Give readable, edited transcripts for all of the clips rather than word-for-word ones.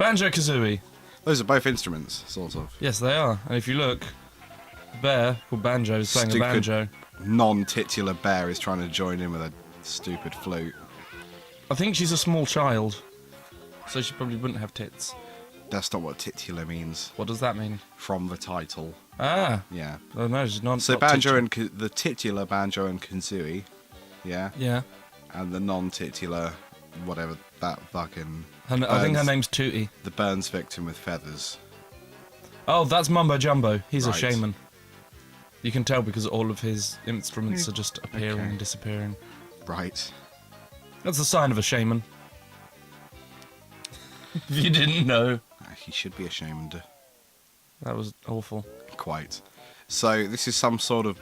Banjo-Kazooie. Those are both instruments, sort of. Yes, they are. And if you look, the bear called Banjo is playing a banjo. Non-titular bear is trying to join in with a stupid flute. I think she's a small child, so she probably wouldn't have tits. That's not what titular means. What does that mean? From the title. Ah. Yeah. Oh no, she's not. So not banjo and the titular Banjo and Kazooie, yeah. Yeah. And the non-titular, whatever that fucking. I think her name's Tootie. The Burns victim with feathers. Oh, that's Mumbo Jumbo. He's a Right. shaman. You can tell because all of his instruments are just appearing and disappearing. Right. That's the sign of a shaman. If you didn't know. He should be ashamed. That was awful. Quite. So this is some sort of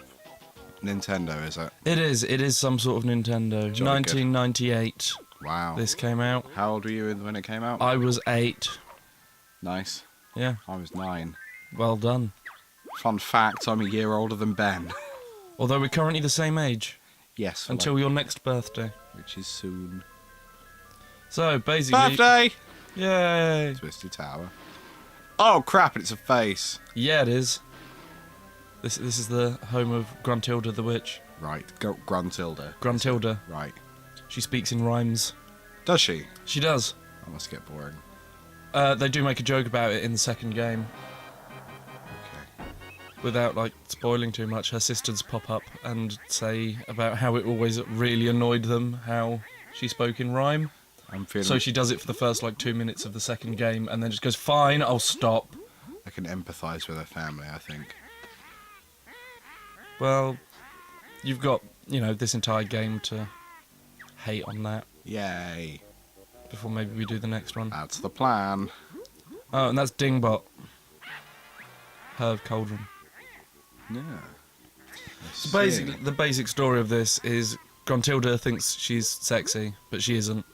Nintendo, is it? It is. It is some sort of Nintendo. Jolly 1998. Wow. This came out. How old were you when it came out? I was 8. Nice. Yeah. I was 9. Well done. Fun fact, I'm a year older than Ben. Although we're currently the same age. Yes. Until your next birthday. Which is soon. So, basically... Birthday! Yay! Twisted Tower. Oh crap, it's a face. Yeah, it is. This is the home of Gruntilda the Witch. Right, Gruntilda. Gruntilda. Right. She speaks in rhymes. Does she? She does. That must get boring. They do make a joke about it in the second game. Okay. Without, like, spoiling too much, her sisters pop up and say about how it always really annoyed them how she spoke in rhyme. I'm feeling. So she does it for the first, like, 2 minutes of the second game and then just goes, fine, I'll stop. I can empathise with her family, I think. Well, you've got, you know, this entire game to hate on that Yay. before maybe we do the next one. That's the plan. Oh, and that's Dingbot. Herb Cauldron. Yeah. So basically, the basic story of this is Gruntilda thinks she's sexy, but she isn't.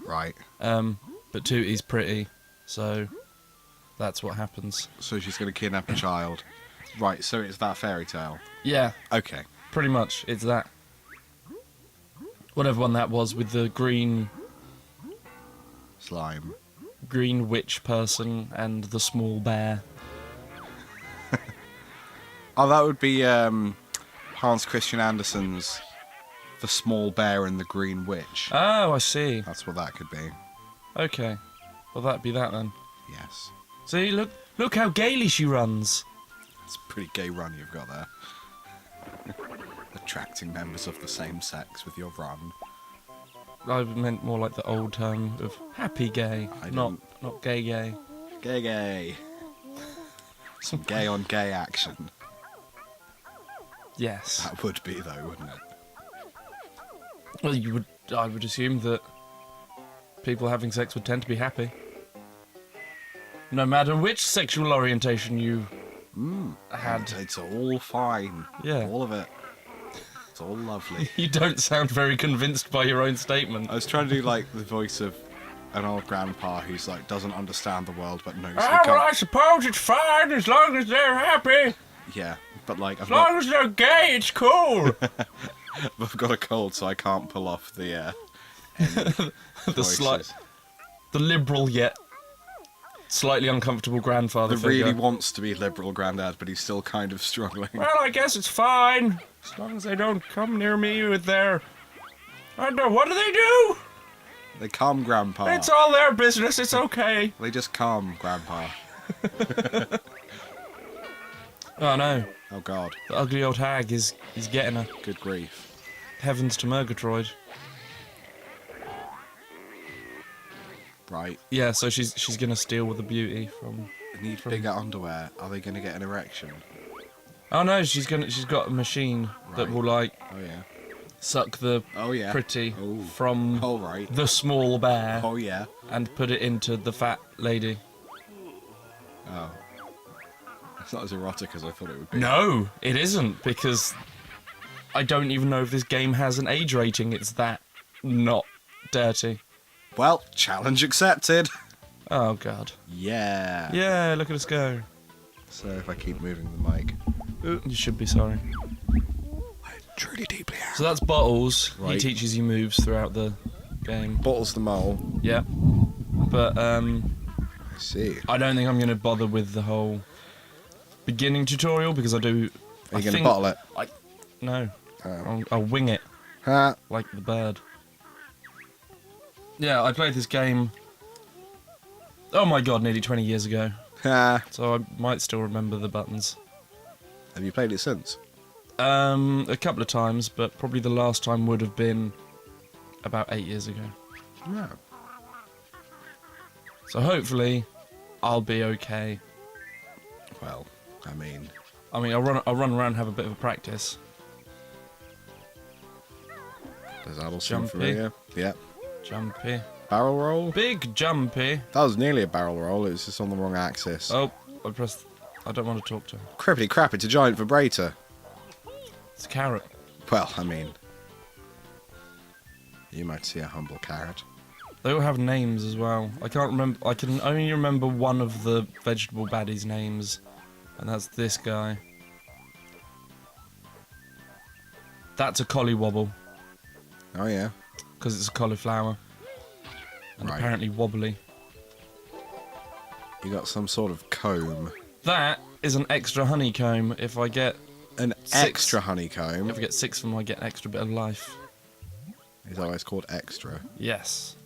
Right. But Tootie's pretty, so that's what happens. So she's going to kidnap a child. Right, so it's that fairy tale. Yeah, Okay. pretty much. It's that. Whatever one that was with the green Slime. witch person and the small bear. Oh, that would be Hans Christian Andersen's The Small Bear and the Green Witch. Oh, I see. That's what that could be. Okay. Well, that'd be that then. Yes. See, look how gaily she runs. It's a pretty gay run you've got there. Attracting members of the same sex with your run. I meant more like the old term of happy gay, not gay gay. Gay gay. Some gay on gay action. Yes. That would be though, wouldn't it? Well, I would assume that people having sex would tend to be happy. No matter which sexual orientation you had. It's all fine. Yeah. All of it. It's all lovely. You don't sound very convinced by your own statement. I was trying to do like the voice of an old grandpa who's like doesn't understand the world but knows Oh, well, I suppose it's fine as long as they're happy. Yeah, but like As long as they're gay, it's cool. I've got a cold, so I can't pull off the the liberal yet slightly uncomfortable grandfather The figure. really wants to be liberal granddad, but he's still kind of struggling. Well, I guess it's fine. As long as they don't come near me with their... I don't know, what do they do? They come, Grandpa. It's all their business, it's okay. They just come, Grandpa. Oh no, Oh God, the ugly old hag is getting her. good grief. Heavens to Murgatroyd. Right. Yeah, so she's gonna steal with the beauty from... They need bigger underwear. Are they going to get an erection? Oh no, she's got a machine that Right. will like Oh yeah. suck the Oh yeah. pretty Oh. from Oh right. the small bear Oh yeah. and put it into the fat lady. Oh. It's not as erotic as I thought it would be. No, it isn't, because I don't even know if this game has an age rating. It's that not dirty. Well, challenge accepted. Oh god. Yeah. Yeah, look at us go. So if I keep moving the mic, You should be sorry. I truly deeply am. So that's Bottles. He Right. teaches you moves throughout the game. Bottles the mole. Yeah. But see. I don't think I'm going to bother with the whole beginning tutorial because I do. Are you going to bottle it? No. Oh. I'll wing it Ha. like the bird. Yeah, I played this game. Oh my god, nearly 20 years ago. Ha. So I might still remember the buttons. Have you played it since? A couple of times, but probably the last time would have been about 8 years ago. No. So hopefully, I'll be okay. Well, I mean, I'll run around and have a bit of a practice. does that all seem Jumpy. familiar? Yeah. Jumpy. Barrel roll? Big jumpy. That was nearly a barrel roll, it was just on the wrong axis. Oh, I don't want to talk to him. Crippity crap, it's a giant vibrator. It's a carrot. Well, I mean, you might see a humble carrot. They all have names as well. I can't remember. I can only remember one of the vegetable baddies' names, and that's this guy. That's a collywobble, Oh yeah. because it's a cauliflower. And Right. apparently wobbly. You got some sort of comb. That is an extra honeycomb. If I get An 6. extra honeycomb. If I get 6 of them, I get an extra bit of life. Is that why it's called extra? Yes.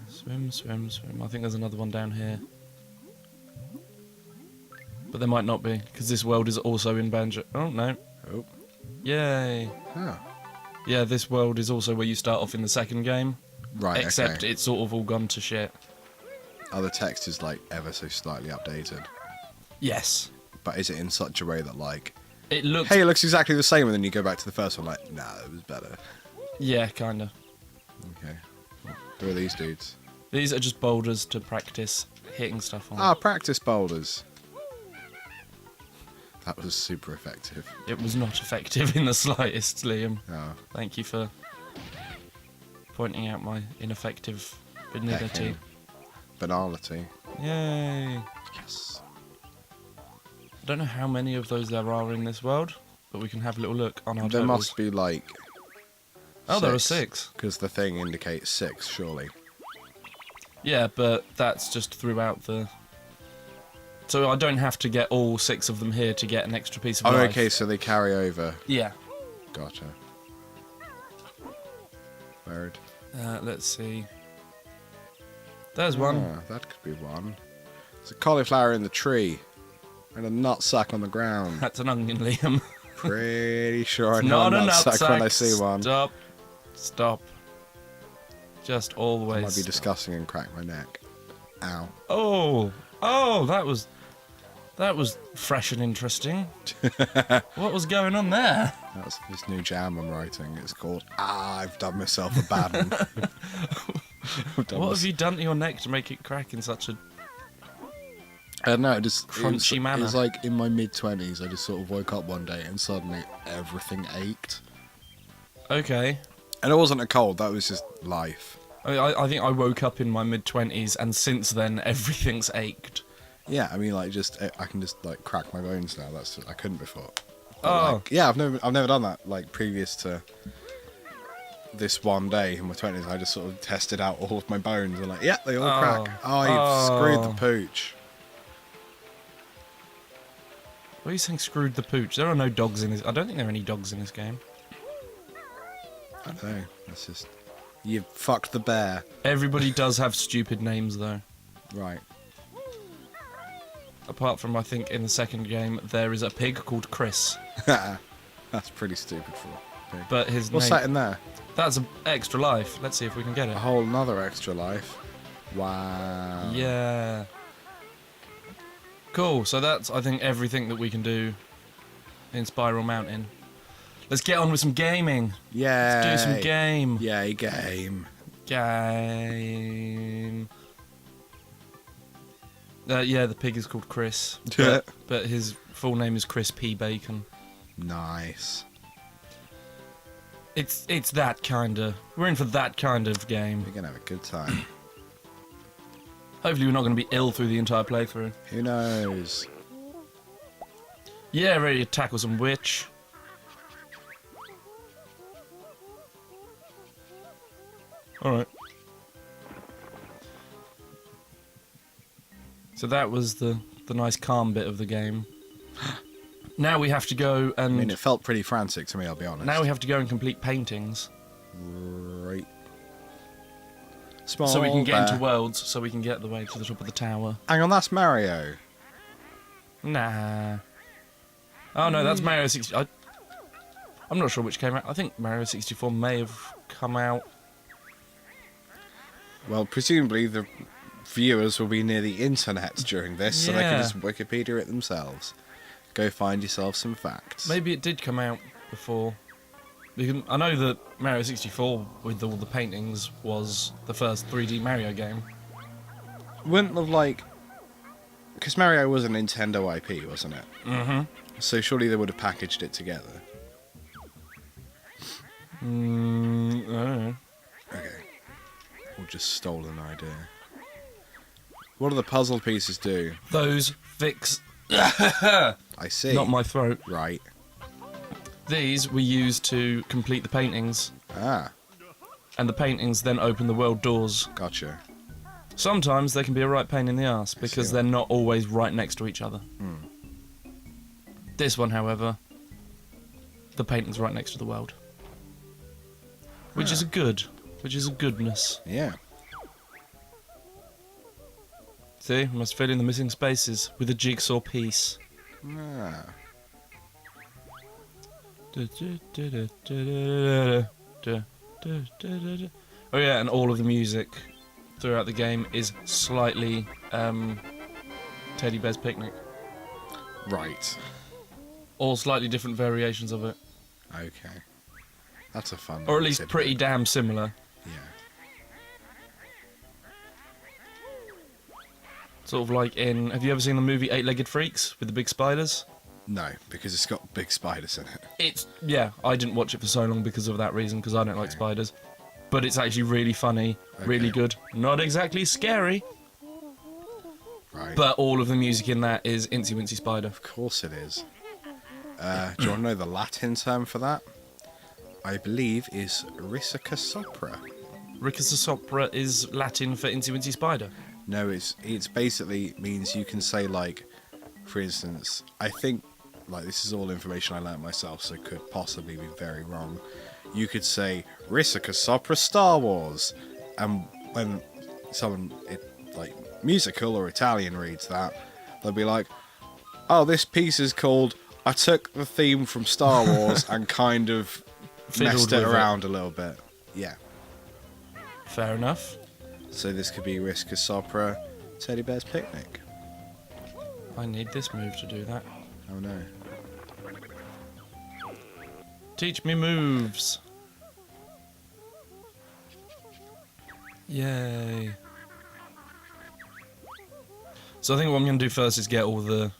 Swim, swim, swim. I think there's another one down here. But there might not be, because this world is also in Banjo. Oh, no. Oh. Yay. Huh. Yeah, this world is also where you start off in the second game. Right, Except okay. it's sort of all gone to shit. Are the text is like ever so slightly updated? Yes. But is it in such a way that like, It looks... hey, it looks exactly the same, and then you go back to the first one like, nah, it was better. Yeah, kind of. Okay. Who are these dudes? These are just boulders to practice hitting stuff on. Ah, practice boulders. That was super effective. It was not effective in the slightest, Liam. Oh, Thank you for pointing out my ineffective benigity. hecking. Banality. Yay. Yes. I don't know how many of those there are in this world, but we can have a little look on our There totals. must be like. Oh, there are 6. Because the thing indicates 6, surely. Yeah, but that's just throughout the... So I don't have to get all 6 of them here to get an extra piece of Oh, life. okay, so they carry over. Yeah. Gotcha. Bird. Let's see. There's one. Ah, that could be one. There's a cauliflower in the tree. And a nutsack on the ground. That's an onion, Liam. Pretty sure I It's know not a a nutsack nutsack. when I see one. Stop. Stop. Just I always. might be disgusting and crack my neck. Ow. Oh, that was fresh and interesting. What was going on there? That's this new jam I'm writing. It's called I've done myself a bad one. What have you done to your neck to make it crack in such a... I don't know, just Crunchy manner. It's like in my mid-20s, I just sort of woke up one day and suddenly everything ached. Okay. And it wasn't a cold, that was just life. I think I woke up in my mid-20s, and since then everything's ached. Yeah, I mean, like, I can just like crack my bones now. I couldn't before. But, Oh. like, yeah, I've never done that. Like previous to this one day in my 20s, I just sort of tested out all of my bones and like, yeah, they all crack. Oh, you've screwed the pooch. What are you saying, screwed the pooch? There are no dogs in this... I don't think there are any dogs in this game. I don't know. That's just you fucked the bear. Everybody does have stupid names, though. Right. Apart from, I think, in the second game, there is a pig called Chris. That's pretty stupid for a pig. But his What's name... that in there? That's an extra life. Let's see if we can get A it. whole another extra life. Wow. Yeah. Cool, so that's, I think, everything that we can do in Spiral Mountain. Let's get on with some gaming. Yay. Let's do some game. Yay, game. Game. Yeah, the pig is called Chris. Yeah. But his full name is Chris P. Bacon. Nice. It's that kind of... We're in for that kind of game. We're gonna have a good time. Hopefully we're not going to be ill through the entire playthrough. Who knows? Yeah, ready to tackle some witch. Alright. So that was the nice calm bit of the game. Now we have to go and... I mean, it felt pretty frantic to me, I'll be honest. Now we have to go and complete paintings. Right. Small So we can get bear. into worlds, so we can get the way to the top of the tower. Hang on, that's Mario. Nah. Oh no, that's Mario 60... I'm not sure which came out. I think Mario 64 may have come out. Well, presumably the viewers will be near the internet during this, so they can Yeah. just Wikipedia it themselves. Go find yourself some facts. Maybe it did come out before. Because I know that Mario 64, with all the paintings, was the first 3D Mario game. Wouldn't have, like... Because Mario was a Nintendo IP, wasn't it? Mm-hmm. So surely they would have packaged it together. I don't know. Okay. Or just stole an idea. What do the puzzle pieces do? Those fix... I see. Not my throat. Right. These we use to complete the paintings, Ah, and the paintings then open the world doors. gotcha. Sometimes they can be a right pain in the ass, because see. they're not always right next to each other. This one, however, the painting's right next to the world. Which is a good. Which is a goodness. Yeah. See, we must fill in the missing spaces with a jigsaw piece. Ah. Oh yeah, and all of the music throughout the game is slightly Teddy Bear's Picnic. Right. All slightly different variations of it. Okay. That's a fun Or at least tidbit. pretty damn similar. Yeah. Sort of like in... Have you ever seen the movie Eight-Legged Freaks with the big spiders? No, because it's got big spiders in it. It's... Yeah, I didn't watch it for so long because of that reason, because I don't like spiders. But it's actually really funny, really Okay. good. Not exactly scary, Right. but all of the music in that is Incy Wincy Spider. Of course it is. Do you want to know the Latin term for that? I believe is Risica sopra. Ricus Sopra is Latin for Incy Wincy Spider. No, it's basically means you can say, like, for instance, I think, like, this is all information I learnt myself, so it could possibly be very wrong. You could say Risica sopra Star Wars, and when someone like musical or Italian reads that, they'll be like, "Oh, this piece is called I took the theme from Star Wars and kind of Fiddled messed it with it." around a little bit." Yeah. Fair enough. So this could be Risica sopra Teddy Bear's Picnic. I need this move to do that. Oh no. Teach me moves. Yay. So I think what I'm going to do first is get all the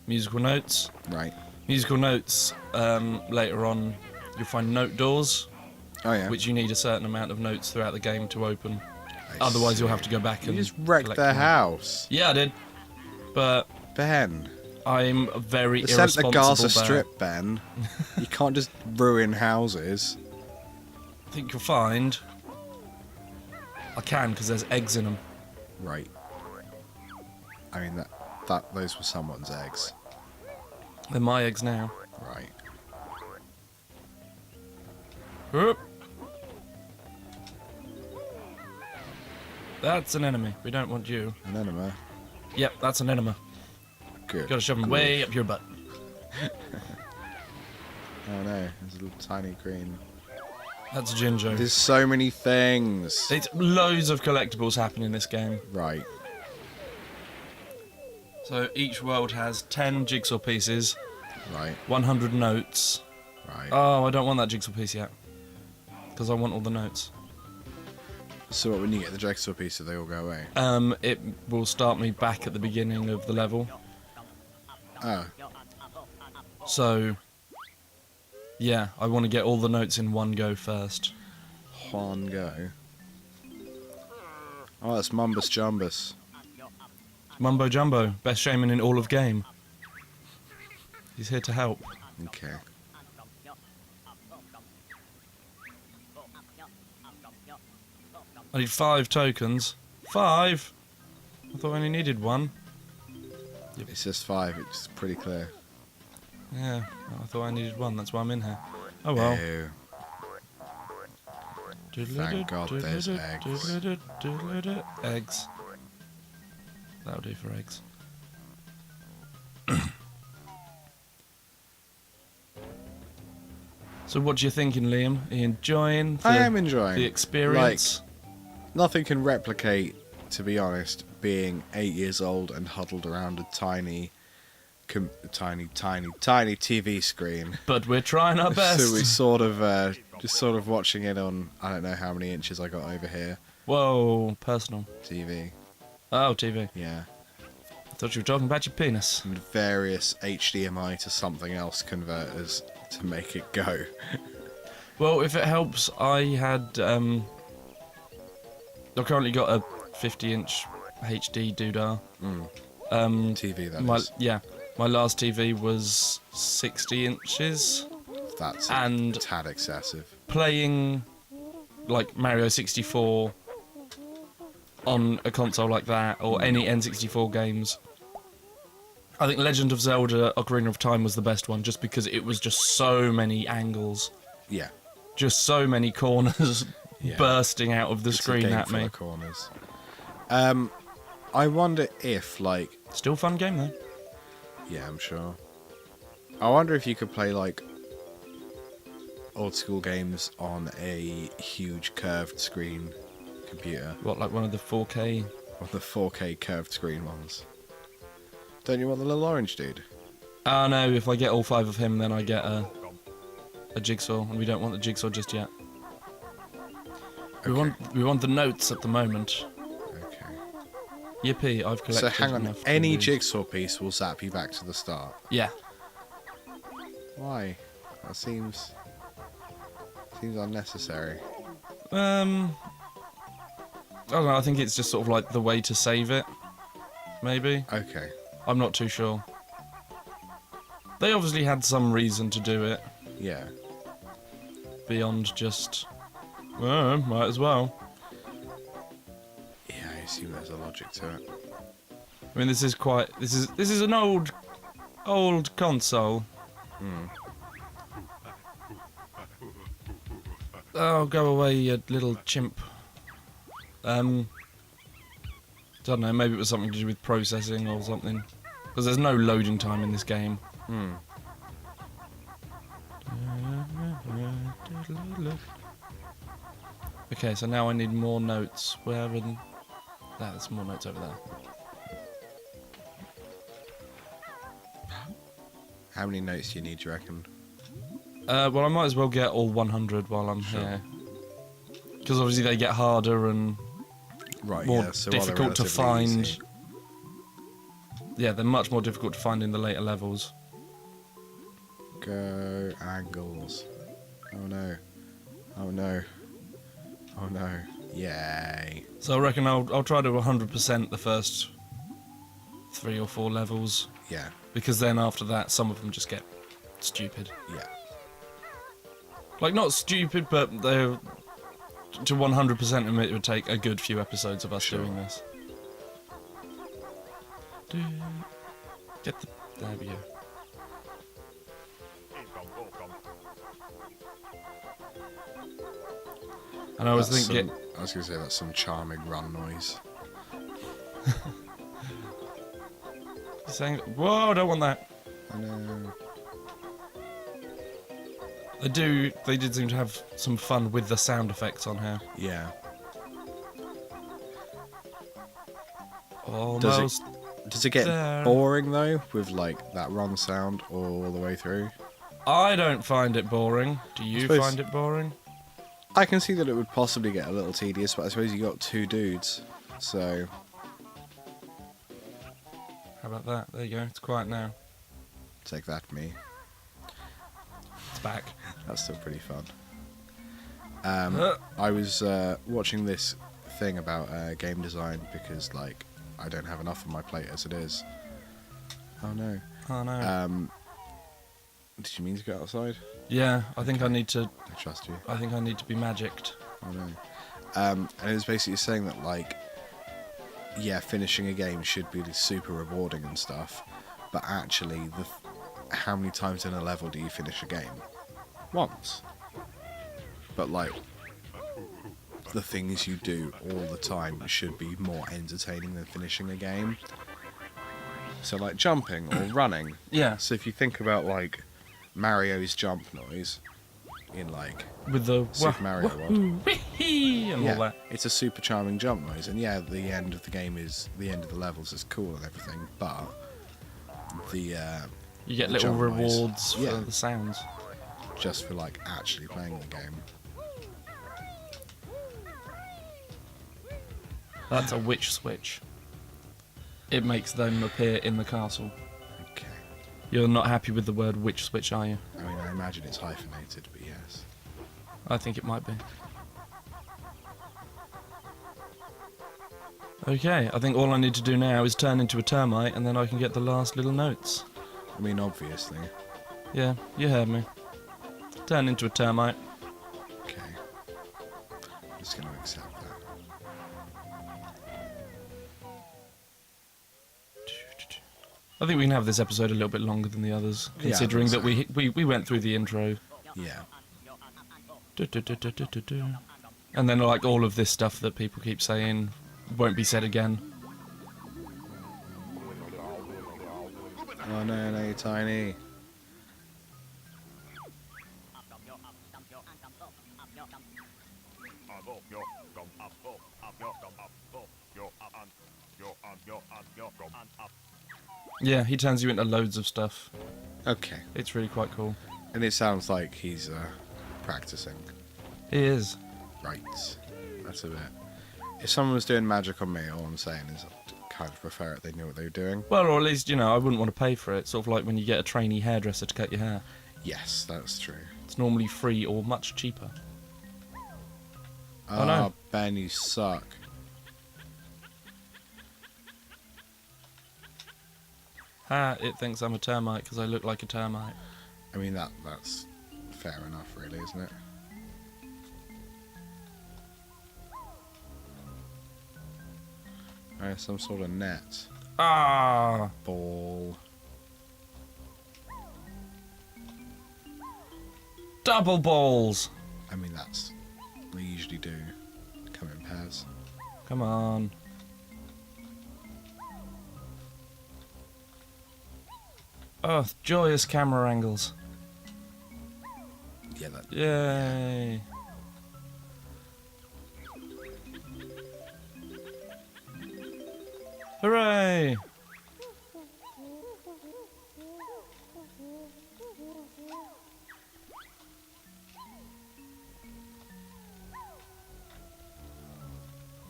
musical notes. Right. Musical notes, later on, you'll find note doors, Oh yeah. which you need a certain amount of notes throughout the game to open. I Otherwise, see. you'll have to go back You and just wrecked collect their them. house. Yeah, I did. But Ben. I'm a very The sent the irresponsible Gaza bear. Strip, Ben. You can't just ruin houses. I think you'll find... I can, because there's eggs in them. Right. I mean, that those were someone's eggs. They're my eggs now. Right. Whoop. That's an enemy. We don't want you. An enema. Yep, that's an enema. Good. Gotta shove them Good. way up your butt. Oh no, there's a little tiny green. That's Jinjo. There's so many things. It's loads of collectibles happen in this game. Right. So each world has 10 jigsaw pieces, Right. 100 notes. Right. Oh, I don't want that jigsaw piece yet. Because I want all the notes. So when you get the jigsaw piece, they all go away. It will start me back at the beginning of the level. Oh. So, yeah, I want to get all the notes in one go first. One go. Oh, that's Mumbus Jumbus. Mumbo Jumbo, best shaman in all of game. He's here to help. Okay. I need 5 tokens. 5? I thought I only needed 1. It's just 5. It's pretty clear. Yeah, I thought I needed 1. That's why I'm in here. Oh well. Ew. Thank God there's eggs. Eggs. That'll do for eggs. So what do you thinking, Liam? Are you enjoying I am enjoying the experience? Nothing can replicate, to be honest, being 8 years old and huddled around a tiny TV screen. But we're trying our best. So we sort of watching it on, I don't know how many inches I got over here. Whoa, personal. TV. Oh, TV. Yeah. I thought you were talking about your penis. And various HDMI to something else converters to make it go. Well, if it helps, I had I've currently got a 50-inch HD doodah. TV, that is. Yeah, my last TV was 60 inches. That's and a tad excessive. Playing like Mario 64 on a console like that, or any N64 games, I think Legend of Zelda Ocarina of Time was the best one, just because it was just so many angles. Yeah. Just so many corners bursting out of the screen a game at full me. of corners. I wonder if, like... Still fun game, though. Yeah, I'm sure. I wonder if you could play, like, old school games on a huge curved screen computer. What, like one of the 4K? Or the 4K curved screen ones. Don't you want the little orange dude? Oh no, if I get all 5 of him, then I get a jigsaw, and we don't want the jigsaw just yet. Okay. We want the notes at the moment. Okay. Yippee, I've collected So hang on, enough any TVs. jigsaw piece will zap you back to the start. Yeah. Why? That seems unnecessary. I don't know, I think it's just sort of like the way to save it. Maybe. Okay. I'm not too sure. They obviously had some reason to do it, Yeah. beyond just, well, might as well. Yeah, I assume there's a logic to it. I mean, this is an old console. Oh, go away, you little chimp. Don't know, maybe it was something to do with processing or something. Because there's no loading time in this game. Okay, so now I need more notes. Where in... There's more notes over there. How many notes do you need, do you reckon? Well, I might as well get all 100 while I'm here. Because obviously they get harder and Right, more yeah, so while they're difficult to relatively find. easy. Yeah, they're much more difficult to find in the later levels. Go angles. Oh no. Oh no. Oh no. Yay. So I reckon I'll try to 100% the first 3 or 4 levels. Yeah. Because then after that, some of them just get stupid. Yeah. Like, not stupid, but they're... To 100% them, it would take a good few episodes of us doing this. Get the... There we go. And I was thinking... I was going to say that's some charming run noise. Saying, whoa, I don't want that. I know. They did seem to have some fun with the sound effects on here. Yeah. Almost. Does it get there. boring though, with like that run sound all the way through? I don't find it boring. Do you suppose- find it boring? I can see that it would possibly get a little tedious, but I suppose you got 2 dudes, so How about that? There you go. It's quiet now. take that, me. It's back. That's still pretty fun. I was watching this thing about game design because, like, I don't have enough on my plate as it is. Oh no. Oh no. Did you mean to go outside? Yeah, I think I need to. I trust you. I think I need to be magicked. Oh no. And it was basically saying that, like, yeah, finishing a game should be super rewarding and stuff, but actually, how many times in a level do you finish a game? Once. But like, the things you do all the time should be more entertaining than finishing a game. So like jumping or running. Yeah. So if you think about like Mario's jump noise in like With the Super Mario World. and all that. It's a super charming jump noise, and yeah, the end of the game is the end of the levels is cool and everything, but the You get the little jump noise, rewards for yeah, the sounds. just for like actually playing the game. That's a witch switch. It makes them appear in the castle. Okay. You're not happy with the word witch switch, are you? I mean, I imagine it's hyphenated, but yes. I think it might be. Okay, I think all I need to do now is turn into a termite and then I can get the last little notes. I mean, obviously. Yeah, you heard me. Turn into a termite. Okay. I'm just going to accept that. I think we can have this episode a little bit longer than the others, Yeah, I considering think that we went through the intro. Yeah. And then like all of this stuff that people keep saying won't be said again. Oh no, no, you're tiny. Yeah, he turns you into loads of stuff. Okay. It's really quite cool. And it sounds like he's practicing. He is. Right. That's a bit. If someone was doing magic on me, all I'm saying is I'd kind of prefer it they knew what they were doing. Well, or at least, you know, I wouldn't want to pay for it. Sort of like when you get a trainee hairdresser to cut your hair. Yes, that's true. It's normally free or much cheaper. Oh, no. Ben, you suck. Ha, it thinks I'm a termite because I look like a termite. I mean, that's fair enough, really, isn't it? Alright, some sort of net. Ah! Ball. Double balls! I mean, they usually do come in pairs. Come on. Oh, joyous camera angles. Yeah, that. Yay! Hooray!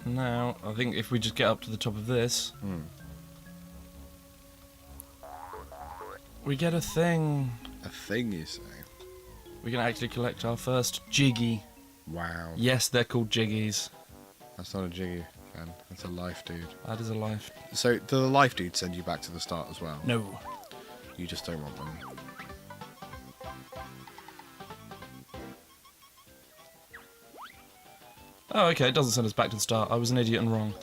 Now, I think if we just get up to the top of this, we get a thing. A thing, you say? We can actually collect our first jiggy. Wow. Yes, they're called jiggies. That's not a jiggy, Ben. That's a life dude. That is a life. So, do the life dudes send you back to the start as well? No. You just don't want them. Oh, okay, it doesn't send us back to the start. I was an idiot and wrong.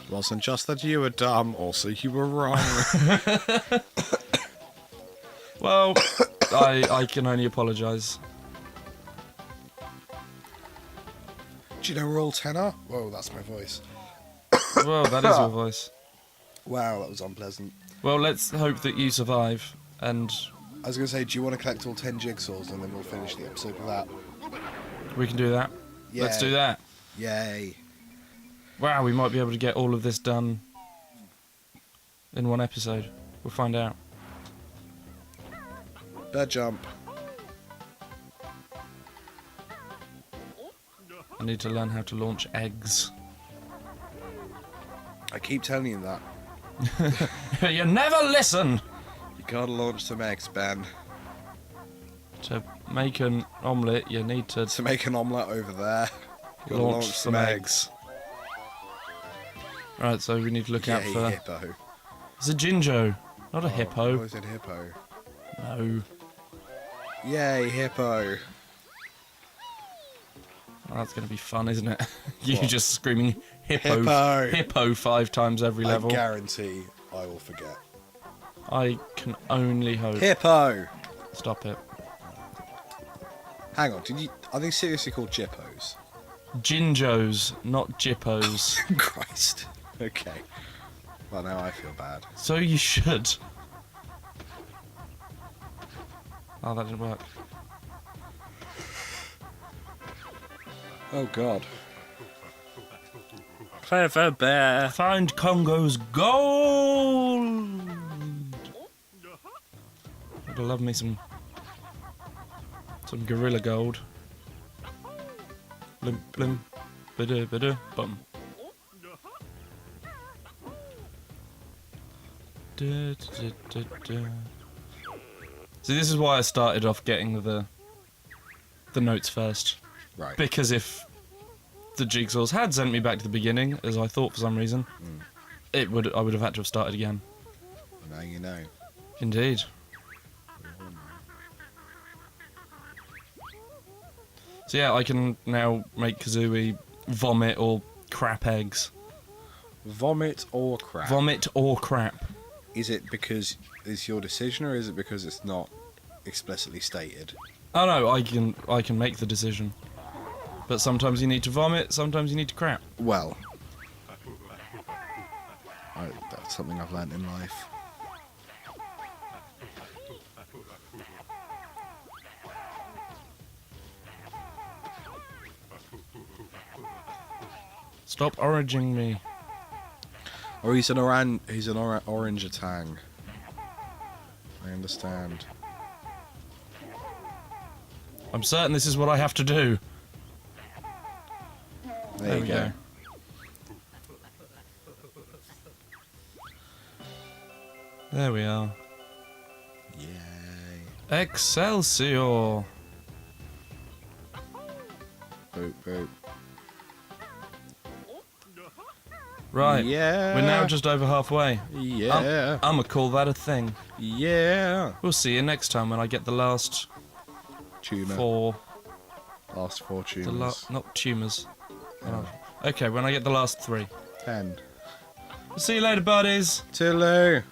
It wasn't just that you were dumb, also you were wrong. Well, I can only apologise. Do you know we're all tenor? Whoa, that's my voice. Well, that is your voice. Wow, that was unpleasant. Well, let's hope that you survive, and I was going to say, do you want to collect all 10 jigsaws and then we'll finish the episode with that? we can do that. Yay. Let's do that. Yay. Wow, we might be able to get all of this done in one episode. We'll find out. Bird jump. I need to learn how to launch eggs. I keep telling you that. You never listen! You gotta launch some eggs, Ben. To make an omelette, you need to To make an omelette over there, you gotta launch some eggs. Right, so we need to look out Yay, for... hippo. It's a Jinjo, not a I hippo. always said hippo. No. Yay, hippo. Oh, that's going to be fun, isn't it? You What? just screaming, hippo 5 times every level. I guarantee I will forget. I can only hope. Hippo! Stop it. Hang on, are they seriously called Jippos? Ginjos, not Jippos. Christ. Okay. Well, now I feel bad. So you should. Oh, that didn't work. Oh, God. Clever bear. Find Congo's gold! I'd love me some gorilla gold. Blim blim, bida bida bum. Da, da, da, da. See, this is why I started off getting the notes first. Right. Because if the jigsaws had sent me back to the beginning, as I thought for some reason, I would have had to have started again. Now you know. Indeed. So yeah, I can now make Kazooie vomit or crap eggs. Vomit or crap? Vomit or crap. Is it because it's your decision, or is it because it's not explicitly stated? Oh no, I can make the decision. But sometimes you need to vomit, sometimes you need to crap. Well, that's something I've learnt in life. Stop oranging me. Or he's an orangutan. I understand. I'm certain this is what I have to do. There you go. There we are. Yay. Excelsior! Boop, boop. Right, Yeah. we're now just over halfway. Yeah. I'ma call that a thing. Yeah. We'll see you next time when I get the last Tumour. 4. Last 4 tumours. Not tumours. Oh. Okay, when I get the last 3. 10. See you later, buddies. Toodaloo.